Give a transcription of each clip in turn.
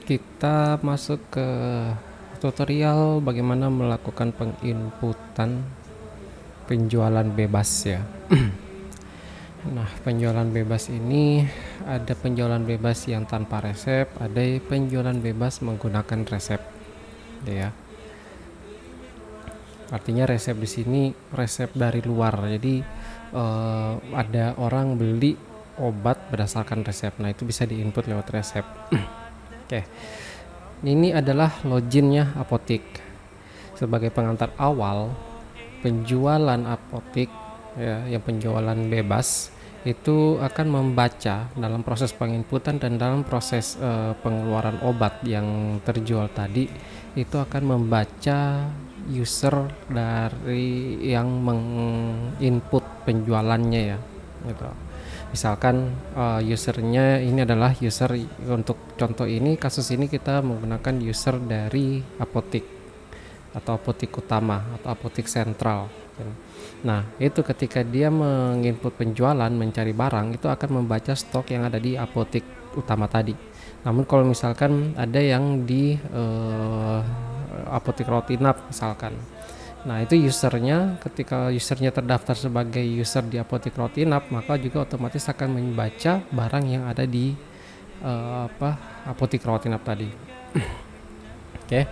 Kita masuk ke tutorial bagaimana melakukan penginputan penjualan bebas ya. Nah, penjualan bebas ini ada penjualan bebas yang tanpa resep, ada penjualan bebas menggunakan resep, ya. Artinya resep di sini resep dari luar. Jadi ada orang beli obat berdasarkan resep. Nah, itu bisa diinput lewat resep. Oke. Ini adalah loginnya apotik. Sebagai pengantar awal, penjualan apotik ya, yang penjualan bebas itu akan membaca dalam proses penginputan dan dalam proses pengeluaran obat yang terjual tadi, itu akan membaca user dari yang menginput penjualannya ya gitu. Misalkan usernya ini adalah user, untuk contoh ini, kasus ini kita menggunakan user dari apotik atau apotik utama atau apotik sentral. Nah, itu ketika dia menginput penjualan, mencari barang, itu akan membaca stok yang ada di apotik utama tadi. Namun kalau misalkan ada yang di apotik Rotinap misalkan, nah itu usernya, ketika usernya terdaftar sebagai user di apotik Rotinap, maka juga otomatis akan membaca barang yang ada di apotik Rotinap tadi. Oke,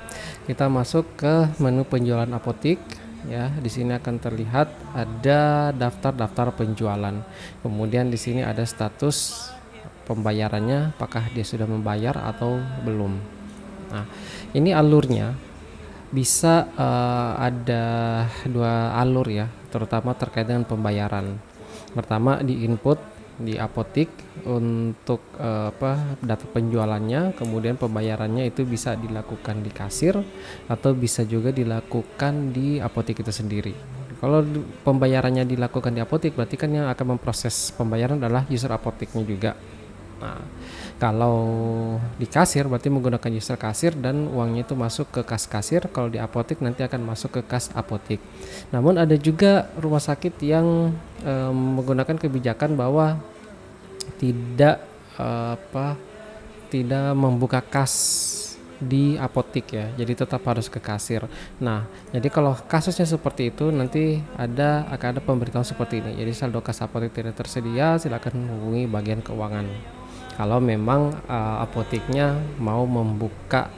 kita masuk ke menu penjualan apotik. Ya, di sini akan terlihat ada daftar-daftar penjualan. Kemudian di sini ada status pembayarannya, apakah dia sudah membayar atau belum. Nah, ini alurnya bisa ada dua alur ya, terutama terkait dengan pembayaran. Pertama, di input di apotik untuk data penjualannya, kemudian pembayarannya itu bisa dilakukan di kasir atau bisa juga dilakukan di apotik itu sendiri. Kalau pembayarannya dilakukan di apotik, berarti kan yang akan memproses pembayaran adalah user apotiknya juga. Nah, kalau di kasir berarti menggunakan user kasir dan uangnya itu masuk ke kas kasir. Kalau di apotik nanti akan masuk ke kas apotik. Namun ada juga rumah sakit yang menggunakan kebijakan bahwa tidak tidak membuka kas di apotik ya, jadi tetap harus ke kasir. Nah, jadi kalau kasusnya seperti itu, nanti akan ada pemberitahuan seperti ini. Jadi saldo kas apotik tidak tersedia, silakan hubungi bagian keuangan. Kalau memang apotiknya mau membuka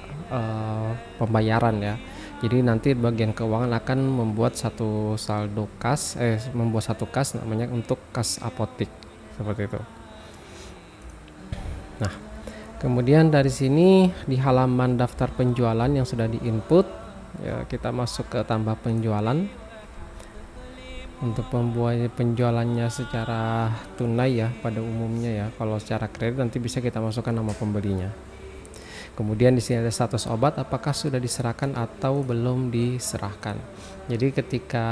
pembayaran ya, jadi nanti bagian keuangan akan membuat satu saldo kas, membuat satu kas namanya untuk kas apotik, seperti itu. Nah, kemudian dari sini di halaman daftar penjualan yang sudah diinput, ya kita masuk ke tambah penjualan. Untuk pembuat penjualannya secara tunai ya pada umumnya ya. Kalau secara kredit nanti bisa kita masukkan nama pembelinya. Kemudian di sini ada status obat, apakah sudah diserahkan atau belum diserahkan. Jadi ketika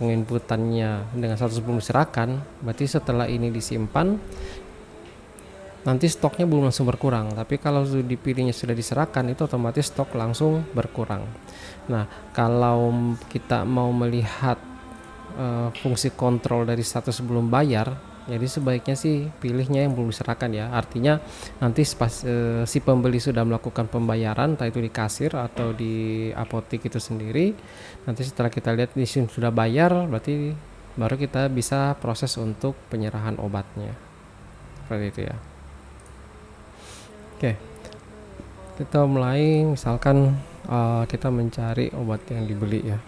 penginputannya dengan status belum diserahkan, berarti setelah ini disimpan, nanti stoknya belum langsung berkurang. Tapi kalau dipilihnya sudah diserahkan, itu otomatis stok langsung berkurang. Nah, kalau kita mau melihat fungsi kontrol dari status belum bayar, jadi sebaiknya sih pilihnya yang belum diserahkan ya. Artinya nanti si pembeli sudah melakukan pembayaran, entah itu di kasir atau di apotik itu sendiri. Nanti setelah kita lihat di sini sudah bayar, berarti baru kita bisa proses untuk penyerahan obatnya. Seperti itu ya. Oke, kita mulai. Misalkan kita mencari obat yang dibeli ya,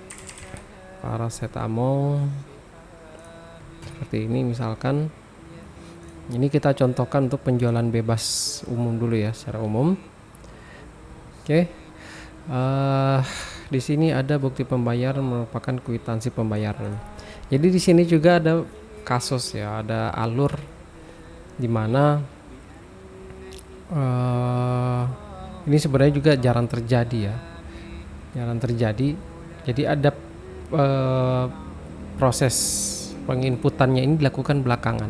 paracetamol seperti ini misalkan. Ini kita contohkan untuk penjualan bebas umum dulu ya, secara umum. Oke, di sini ada bukti pembayaran merupakan kwitansi pembayaran. Jadi di sini juga ada kasus ya, ada alur di mana ini sebenarnya juga jarang terjadi ya, jadi ada proses penginputannya ini dilakukan belakangan.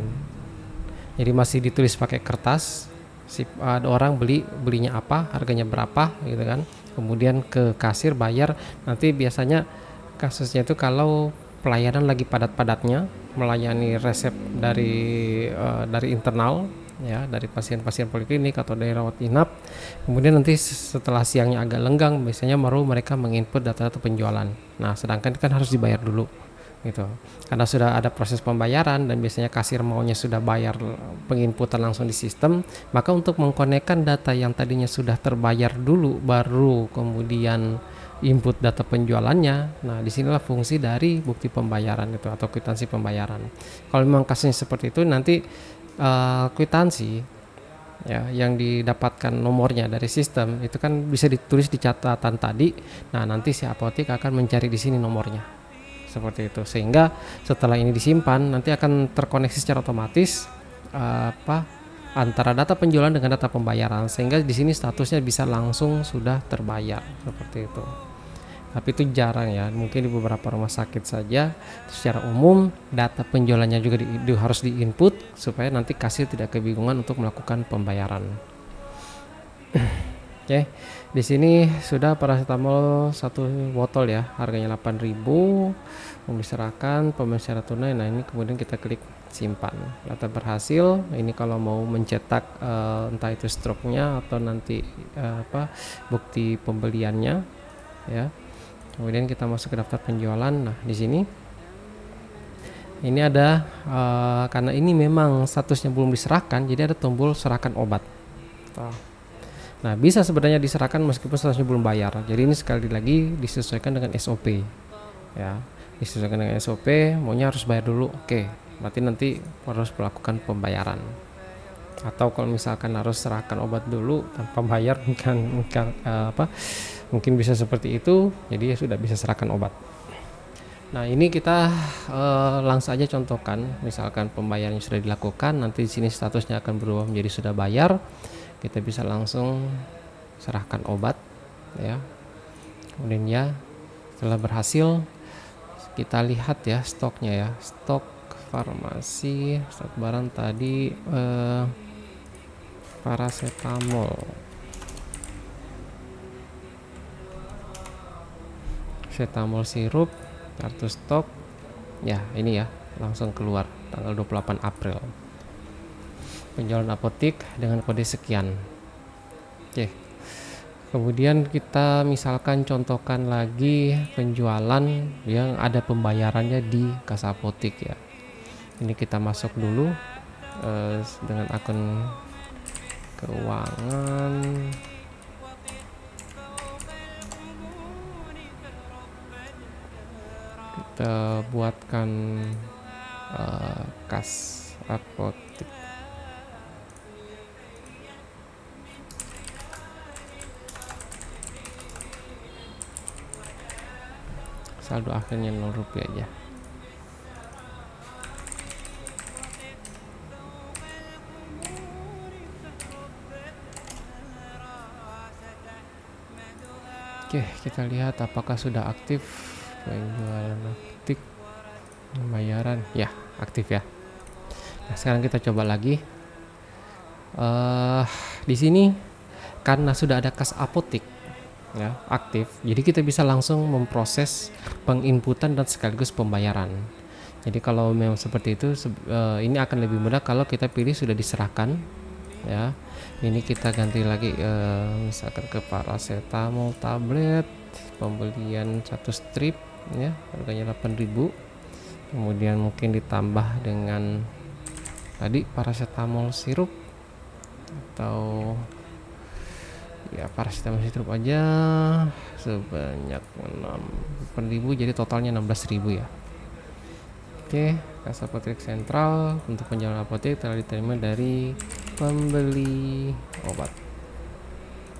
Jadi masih ditulis pakai kertas. Ada orang belinya apa, harganya berapa gitu kan. Kemudian ke kasir bayar. Nanti biasanya kasusnya itu kalau pelayanan lagi padat-padatnya, melayani resep dari internal, ya, dari pasien-pasien poliklinik atau dari rawat inap. Kemudian nanti setelah siangnya agak lenggang, biasanya baru mereka menginput data-data penjualan. Nah, sedangkan kan harus dibayar dulu gitu. Karena sudah ada proses pembayaran dan biasanya kasir maunya sudah bayar penginputan langsung di sistem, maka untuk mengkonekkan data yang tadinya sudah terbayar dulu baru kemudian input data penjualannya. Nah, disinilah fungsi dari bukti pembayaran itu atau kwitansi pembayaran. Kalau memang kasusnya seperti itu, nanti kwitansi ya yang didapatkan nomornya dari sistem itu kan bisa ditulis di catatan tadi. Nah, nanti si apotek akan mencari di sini nomornya seperti itu, sehingga setelah ini disimpan nanti akan terkoneksi secara otomatis antara data penjualan dengan data pembayaran, sehingga di sini statusnya bisa langsung sudah terbayar seperti itu. Tapi itu jarang ya, mungkin di beberapa rumah sakit saja. Secara umum data penjualannya juga harus diinput supaya nanti kasir tidak kebingungan untuk melakukan pembayaran. Oke, di sini sudah paracetamol 1 botol ya, harganya 8.000, mau diserahkan pembelian secara tunai. Nah, ini kemudian kita klik simpan. Data berhasil. Ini kalau mau mencetak entah itu struknya atau nanti bukti pembeliannya ya. Kemudian kita masuk ke daftar penjualan. Nah, di sini ini ada karena ini memang statusnya belum diserahkan, jadi ada tombol serahkan obat. Nah, bisa sebenarnya diserahkan meskipun statusnya belum bayar. Jadi ini sekali lagi disesuaikan dengan SOP. Ya, disesuaikan dengan SOP, maunya harus bayar dulu. Oke, berarti nanti harus melakukan pembayaran. Atau kalau misalkan harus serahkan obat dulu tanpa bayar, mungkin bisa seperti itu, jadi ya sudah bisa serahkan obat. Nah, ini kita langsung aja contohkan, misalkan pembayarannya sudah dilakukan, nanti di sini statusnya akan berubah menjadi sudah bayar. Kita bisa langsung serahkan obat ya. Kemudian ya setelah berhasil, kita lihat ya stoknya ya, stok farmasi, stok barang tadi paracetamol sirup, kartu stok ya, ini ya langsung keluar tanggal 28 April. Penjualan apotek dengan kode sekian. Oke. Kemudian kita misalkan contohkan lagi penjualan yang ada pembayarannya di kas apotek ya. Ini kita masuk dulu dengan akun keuangan. Kita buatkan kas apotek. Saldo akhirnya 0 rupiah aja. Oke, kita lihat apakah sudah aktif penjualan apotek pembayaran. Ya, aktif ya. Nah, sekarang kita coba lagi. Di sini karena sudah ada kas apotek ya aktif, jadi kita bisa langsung memproses penginputan dan sekaligus pembayaran. Jadi kalau memang seperti itu, ini akan lebih mudah kalau kita pilih sudah diserahkan ya. Ini kita ganti lagi misalkan ke paracetamol tablet, pembelian 1 strip ya, harganya 8.000. Kemudian mungkin ditambah dengan tadi paracetamol sirup atau ya paracetamol sirup aja sebanyak 6.000, jadi totalnya 16.000 ya. Oke, kas apotek sentral untuk penjualan apotek telah diterima dari pembeli obat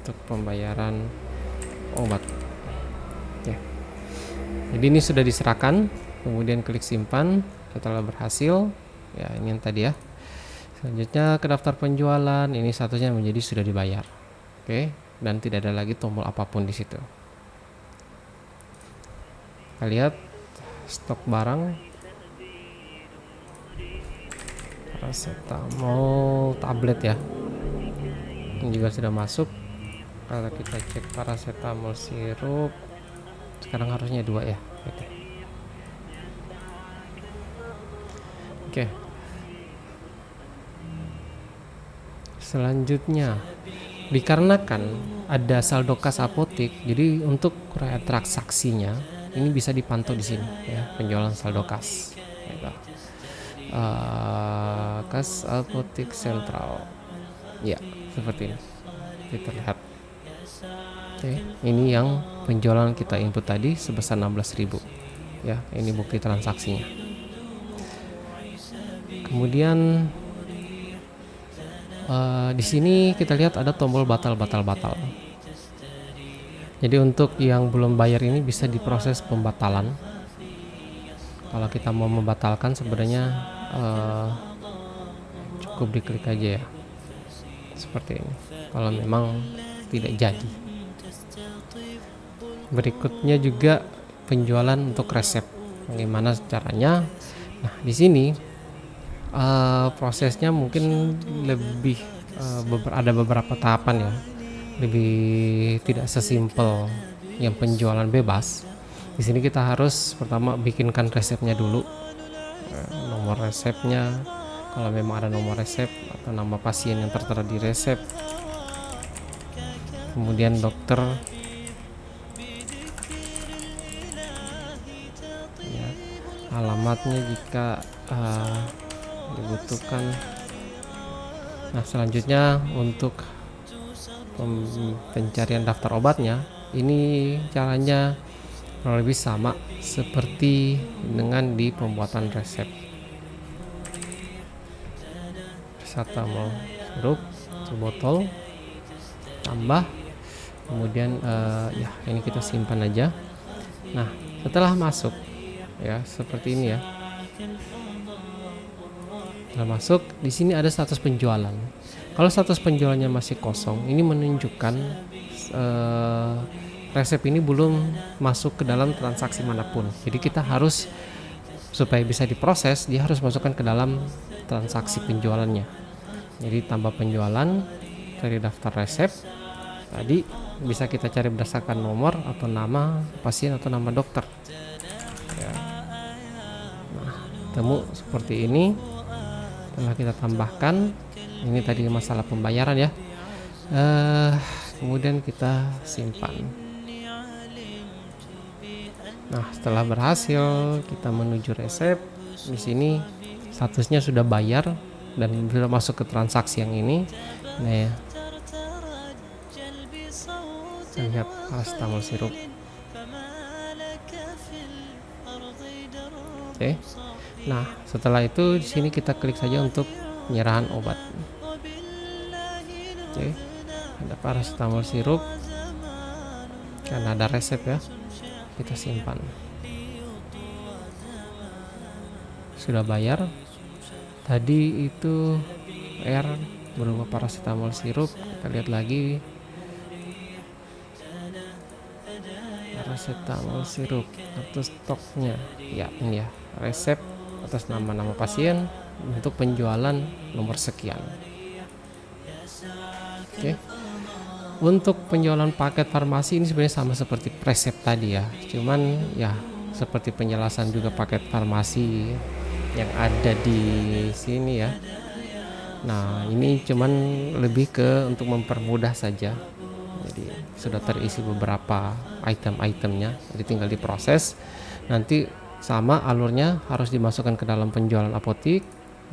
untuk pembayaran obat. Oke, jadi ini sudah diserahkan, kemudian klik simpan setelah berhasil ya. Ini yang tadi ya. Selanjutnya ke daftar penjualan, ini statusnya menjadi sudah dibayar. Oke, dan tidak ada lagi tombol apapun di situ. Kita lihat stok barang paracetamol tablet ya, ini juga sudah masuk. Kalau kita cek paracetamol sirup, sekarang harusnya 2 ya. Oke. Selanjutnya, dikarenakan ada saldo kas apotik, jadi untuk transaksinya ini bisa dipantau di sini ya, penjualan saldo kas. Gitu. Kas apotik sentral. Ya, seperti ini. Kita lihat. Oke, ini yang penjualan kita input tadi sebesar 16.000. Ya, ini bukti transaksinya. Kemudian di sini kita lihat ada tombol batal. Jadi untuk yang belum bayar ini bisa diproses pembatalan. Kalau kita mau membatalkan sebenarnya cukup diklik aja ya, seperti ini. Kalau memang tidak jadi. Berikutnya juga penjualan untuk resep. Bagaimana caranya? Nah, di sini prosesnya mungkin lebih ada beberapa tahapan ya, lebih tidak sesimpel yang penjualan bebas. Di sini kita harus pertama bikinkan resepnya dulu, nomor resepnya, kalau memang ada nomor resep atau nama pasien yang tertera di resep, kemudian dokter ya, alamatnya jika dibutuhkan. Nah, selanjutnya untuk pencarian daftar obatnya, ini caranya kurang lebih sama seperti dengan di pembuatan resep. Paracetamol sirup sebotol, tambah, kemudian ya ini kita simpan aja. Nah, setelah masuk ya seperti ini ya. Setelah masuk, di sini ada status penjualan. Kalau status penjualannya masih kosong, ini menunjukkan resep ini belum masuk ke dalam transaksi manapun. Jadi kita harus, supaya bisa diproses, dia harus masukkan ke dalam transaksi penjualannya. Jadi tambah penjualan, cari daftar resep. Tadi bisa kita cari berdasarkan nomor atau nama pasien atau nama dokter. Ya. Nah, temu seperti ini. Setelah kita tambahkan, ini tadi masalah pembayaran ya. Kemudian kita simpan. Nah, setelah berhasil, kita menuju resep. Di sini statusnya sudah bayar dan sudah masuk ke transaksi yang ini. Nah ya, lihat paracetamol sirup. Oke. Nah, setelah itu di sini kita klik saja untuk penyerahan obat. Oke. Ada paracetamol sirup. Karena ada resep ya. Kita simpan. Sudah bayar. Tadi itu R berupa paracetamol sirup. Kita lihat lagi. Paracetamol sirup atau stoknya. Ya, ini ya. Resep atas nama pasien untuk penjualan nomor sekian. Oke. Untuk penjualan paket farmasi ini sebenarnya sama seperti resep tadi ya. Cuman ya seperti penjelasan juga paket farmasi yang ada di sini ya. Nah, ini cuman lebih ke untuk mempermudah saja. Jadi sudah terisi beberapa item-itemnya, jadi tinggal diproses. Nanti sama alurnya harus dimasukkan ke dalam penjualan apotik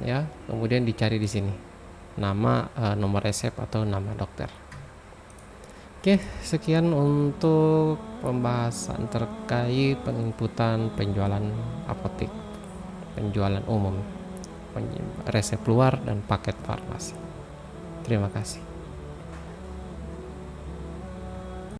ya, kemudian dicari di sini nama, nomor resep atau nama dokter. Oke, sekian untuk pembahasan terkait penginputan penjualan apotik, penjualan umum, resep luar dan paket farmasi. Terima kasih.